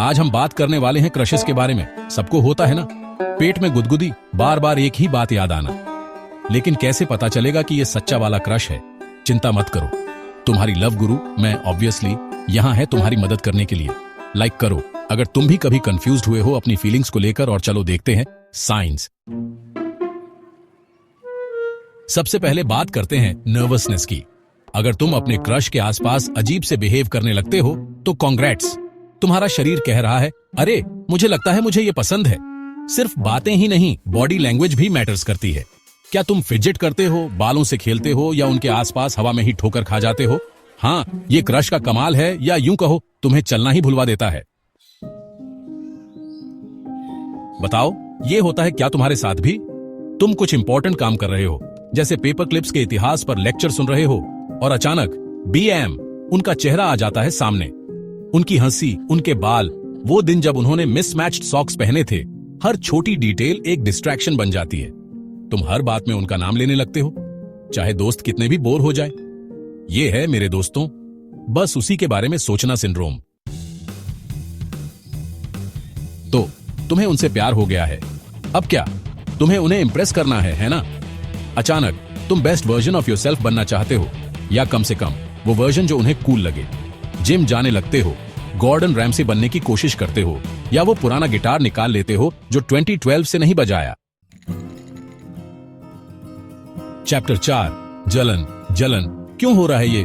आज हम बात करने वाले हैं क्रशेस के बारे में। सबको होता है ना, पेट में गुदगुदी, बार बार एक ही बात याद आना। लेकिन कैसे पता चलेगा कि ये सच्चा वाला क्रश है? चिंता मत करो, तुम्हारी लव गुरु मैं ऑब्वियसली यहां है तुम्हारी मदद करने के लिए। लाइक करो अगर तुम भी कभी कंफ्यूज्ड हुए हो अपनी फीलिंग्स को लेकर, और चलो देखते हैं साइंस। सबसे पहले बात करते हैं नर्वसनेस की। अगर तुम अपने क्रश के आसपास अजीब से बिहेव करने लगते हो तो कांग्रेट्स, तुम्हारा शरीर कह रहा है अरे मुझे लगता है मुझे ये पसंद है। सिर्फ बातें ही नहीं, बॉडी लैंग्वेज भी मैटर्स करती है। क्या तुम फिजिट करते हो, बालों से खेलते हो, या उनके आसपास हवा में ही ठोकर खा जाते हो? हाँ, ये क्रश का कमाल है, या यूं कहो तुम्हें चलना ही भुलवा देता है। बताओ, ये होता है क्या तुम्हारे साथ भी? तुम कुछ इंपॉर्टेंट काम कर रहे हो, जैसे पेपर क्लिप्स के इतिहास पर लेक्चर सुन रहे हो, और अचानक बीएम उनका चेहरा आ जाता है सामने। उनकी हंसी, उनके बाल, वो दिन जब उन्होंने मिसमैच्ड सॉक्स पहने थे, हर छोटी डिटेल एक डिस्ट्रैक्शन बन जाती है। तुम हर बात में उनका नाम लेने लगते हो, चाहे दोस्त कितने भी बोर हो जाए। ये है मेरे दोस्तों, बस उसी के बारे में सोचना सिंड्रोम। तो तुम्हें उनसे प्यार हो गया है, अब क्या? तुम्हें उन्हें इंप्रेस करना है ना? अचानक तुम बेस्ट वर्जन ऑफ योरसेल्फ बनना चाहते हो, या कम से कम वो वर्जन जो उन्हें कूल लगे। जिम जाने लगते हो, गॉर्डन रैमसी बनने की कोशिश करते हो, या वो पुराना गिटार निकाल लेते हो जो 2012 से नहीं बजाया। चैप्टर 4, जलन। जलन क्यों हो रहा है ये?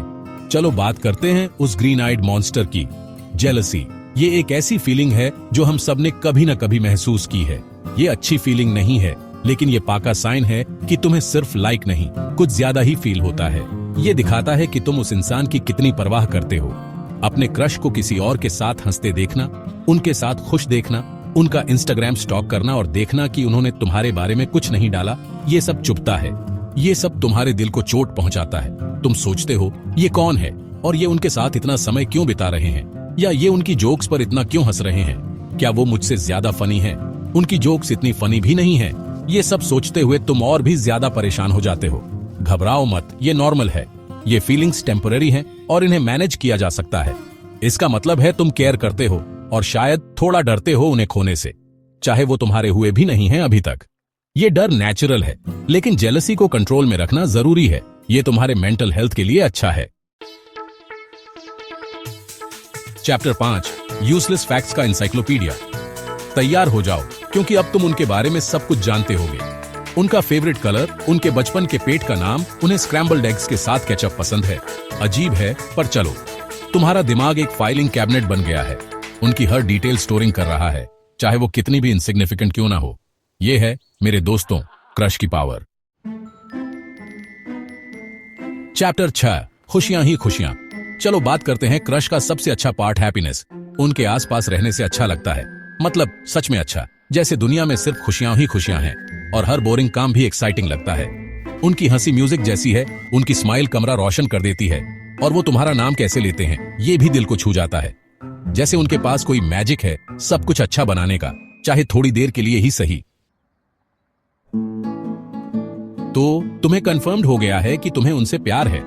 चलो बात करते हैं उस ग्रीन आइड मॉन्स्टर की, जेलसी। ये एक ऐसी फीलिंग है जो हम सब ने कभी न कभी महसूस की है। ये अच्छी फीलिंग नहीं है, लेकिन ये पाका साइन है कि तुम्हें सिर्फ लाइक नहीं, कुछ ज्यादा ही फील होता है। ये दिखाता है कि तुम उस इंसान की कितनी परवाह करते हो। अपने क्रश को किसी और के साथ हंसते देखना, उनके साथ खुश देखना, उनका इंस्टाग्राम स्टॉक करना और देखना कि उन्होंने तुम्हारे बारे में कुछ नहीं डाला, ये सब चुभता है। ये सब तुम्हारे दिल को चोट पहुंचाता है। तुम सोचते हो ये कौन है, और ये उनके साथ इतना समय क्यों बिता रहे हैं, या ये उनकी जोक्स पर इतना क्यों हंस रहे हैं? क्या वो मुझसे ज्यादा फनी है? उनकी जोक्स इतनी फनी भी नहीं है। ये सब सोचते हुए तुम और भी ज्यादा परेशान हो जाते हो। घबराओ मत, ये नॉर्मल है। ये फीलिंग्स टेम्पररी हैं और इन्हें मैनेज किया जा सकता है। इसका मतलब है तुम केयर करते हो, और शायद थोड़ा डरते हो उन्हें खोने से, चाहे वो तुम्हारे हुए भी नहीं है अभी तक। ये डर नेचुरल है, लेकिन जेलसी को कंट्रोल में रखना जरूरी है। ये तुम्हारे मेंटल हेल्थ के लिए अच्छा है। चैप्टर 5, यूजलेस फैक्ट्स का इंसाइक्लोपीडिया। तैयार हो जाओ, क्योंकि अब तुम उनके बारे में सब कुछ जानते होगे। उनका फेवरेट कलर, उनके बचपन के पेट का नाम, उन्हें स्क्रैम्बल्ड एग्स के साथ केचप पसंद है। अजीब है, पर चलो, तुम्हारा दिमाग एक फाइलिंग कैबिनेट बन गया है। उनकी हर डिटेल स्टोरिंग कर रहा है, चाहे वो कितनी भी इनसिग्निफिकेंट क्यों ना हो। ये है मेरे दोस्तों क्रश की पावर। चैप्टर 6, खुशियां ही खुशियां। चलो बात करते हैं क्रश का सबसे अच्छा पार्ट, हैप्पीनेस। उनके आसपास रहने से अच्छा लगता है, मतलब सच में अच्छा, जैसे दुनिया में सिर्फ खुशियां ही खुशियां हैं, और हर बोरिंग काम भी एक्साइटिंग लगता है। उनकी हंसी म्यूजिक जैसी है, उनकी स्माइल कमरा रोशन कर देती है, और वो तुम्हारा नाम कैसे लेते हैं ये भी दिल को छू जाता है। जैसे उनके पास कोई मैजिक है सब कुछ अच्छा बनाने का, चाहे थोड़ी देर के लिए ही सही। तो तुम्हें कंफर्म्ड हो गया है कि तुम्हें उनसे प्यार है।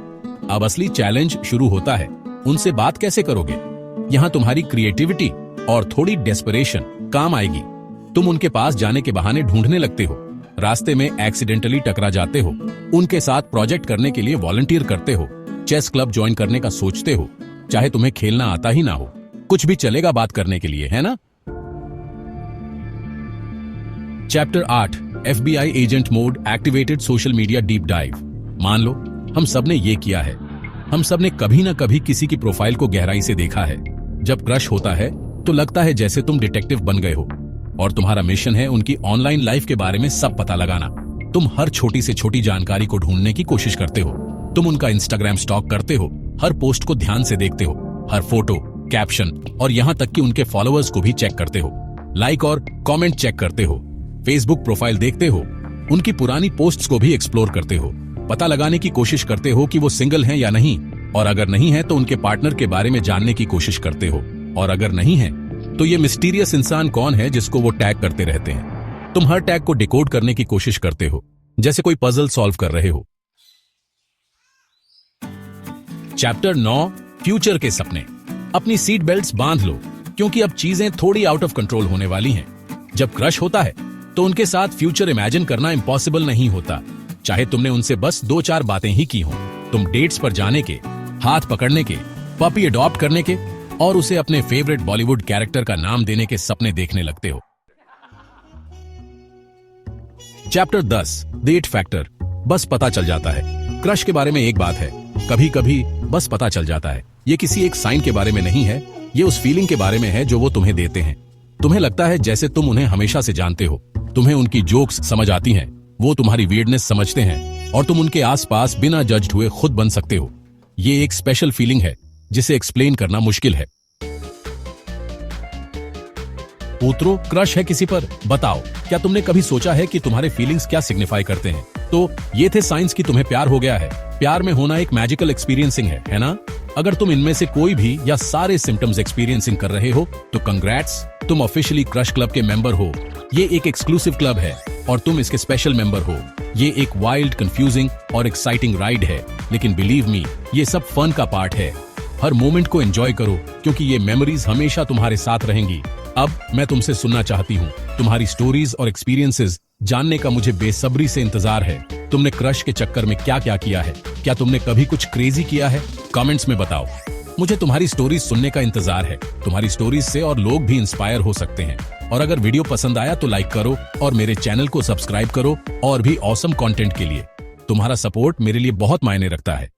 अब असली चैलेंज शुरू होता है। उनसे बात कैसे करोगे? यहां तुम्हारी क्रिएटिविटी और थोड़ी डेस्परेशन काम आएगी। तुम उनके पास जाने के बहाने ढूंढने लगते हो, रास्ते में एक्सीडेंटली टकरा जाते हो, उनके साथ प्रोजेक्ट करने के लिए वॉलंटियर करते हो, चेस क्लब ज्वाइन करने का सोचते हो, चाहे तुम्हें खेलना आता ही ना हो, कुछ भी चलेगा बात करने के लिए, है ना? Chapter 8, FBI agent mode activated social media deep dive. मान लो हम सबने ये किया है। हम सबने कभी ना कभी किसी की प्रोफाइल को गहराई से देखा है। जब क्रश होता है तो लगता है जैसे तुम डिटेक्टिव बन गए हो, और तुम्हारा मिशन है उनकी ऑनलाइन लाइफ के बारे में सब पता लगाना। तुम हर छोटी से छोटी जानकारी को ढूंढने की कोशिश करते हो। तुम उनका इंस्टाग्राम स्टॉक करते हो, हर पोस्ट को ध्यान से देखते हो, हर फोटो, कैप्शन, और यहां तक कि उनके फॉलोअर्स को भी चेक करते हो। लाइक और कमेंट चेक करते हो, फेसबुक प्रोफाइल देखते हो, उनकी पुरानी पोस्ट्स को भी एक्सप्लोर करते हो। पता लगाने की कोशिश करते हो कि वो सिंगल हैं या नहीं, और अगर नहीं है तो उनके पार्टनर के बारे में जानने की कोशिश करते हो, और अगर नहीं है तो ये मिस्टीरियस इंसान कौन है जिसको वो टैग करते रहते हैं। तुम हर टैग को डिकोड करने की कोशिश करते हो, जैसे कोई पजल सॉल्व कर रहे हो। चैप्टर 9, फ्यूचर के सपने। अपनी सीट बेल्ट्स बांध लो, क्योंकि अब चीजें थोड़ी आउट ऑफ कंट्रोल होने वाली हैं। जब क्रश होता है तो उनके साथ फ्यूचर इमेजिन करना इम्पॉसिबल नहीं होता, चाहे तुमने उनसे बस 2-4 बातें ही की हों। तुम डेट्स पर जाने के, हाथ पकड़ने के, पपी अडॉप्ट करने के और उसे अपने फेवरेट बॉलीवुड कैरेक्टर का नाम देने के सपने देखने लगते हो। चैप्टर 10 डेट फैक्टर। बस पता चल जाता है। क्रश के बारे में एक बात है, कभी कभी बस पता चल जाता है। ये किसी एक साइन के बारे में नहीं है, ये उस फीलिंग के बारे में है जो वो तुम्हें देते हैं। तुम्हें लगता है जैसे तुम उन्हें हमेशा से जानते हो, तुम्हें उनकी जोक्स समझ आती हैं, वो तुम्हारी वियर्डनेस समझते हैं और तुम उनके आसपास बिना जज्ड हुए खुद बन सकते हो। ये एक स्पेशल फीलिंग है जिसे एक्सप्लेन करना मुश्किल है। पुत्रो, क्रश है किसी पर? बताओ, क्या तुमने कभी सोचा है कि तुम्हारे फीलिंग्स क्या सिग्निफाई करते हैं? तो ये थे साइंस कि तुम्हें प्यार हो गया है। प्यार में होना एक मैजिकल एक्सपीरियंसिंग है ना? अगर तुम इनमें से कोई भी या सारे सिम्टम्स एक्सपीरियंसिंग कर रहे हो तो कंग्रेट्स, तुम ऑफिशियली क्रश क्लब के मेंबर हो। ये एक एक्सक्लूसिव क्लब है और तुम इसके स्पेशल मेंबर हो। ये एक वाइल्ड, कंफ्यूजिंग और एक्साइटिंग राइड है, लेकिन बिलीव मी, ये सब फन का पार्ट है। हर मोमेंट को एंजॉय करो क्योंकि ये मेमोरीज हमेशा तुम्हारे साथ रहेंगी। अब मैं तुमसे सुनना चाहती हूँ। तुम्हारी स्टोरीज और एक्सपीरियंसेस जानने का मुझे बेसब्री से इंतजार है। तुमने क्रश के चक्कर में क्या क्या किया है? क्या तुमने कभी कुछ क्रेजी किया है? कमेंट्स में बताओ। मुझे तुम्हारी स्टोरीज सुनने का इंतजार है। तुम्हारी स्टोरीज से और लोग भी इंस्पायर हो सकते हैं। और अगर वीडियो पसंद आया तो लाइक करो और मेरे चैनल को सब्सक्राइब करो और भी ऑसम कंटेंट के लिए। तुम्हारा सपोर्ट मेरे लिए बहुत मायने रखता है।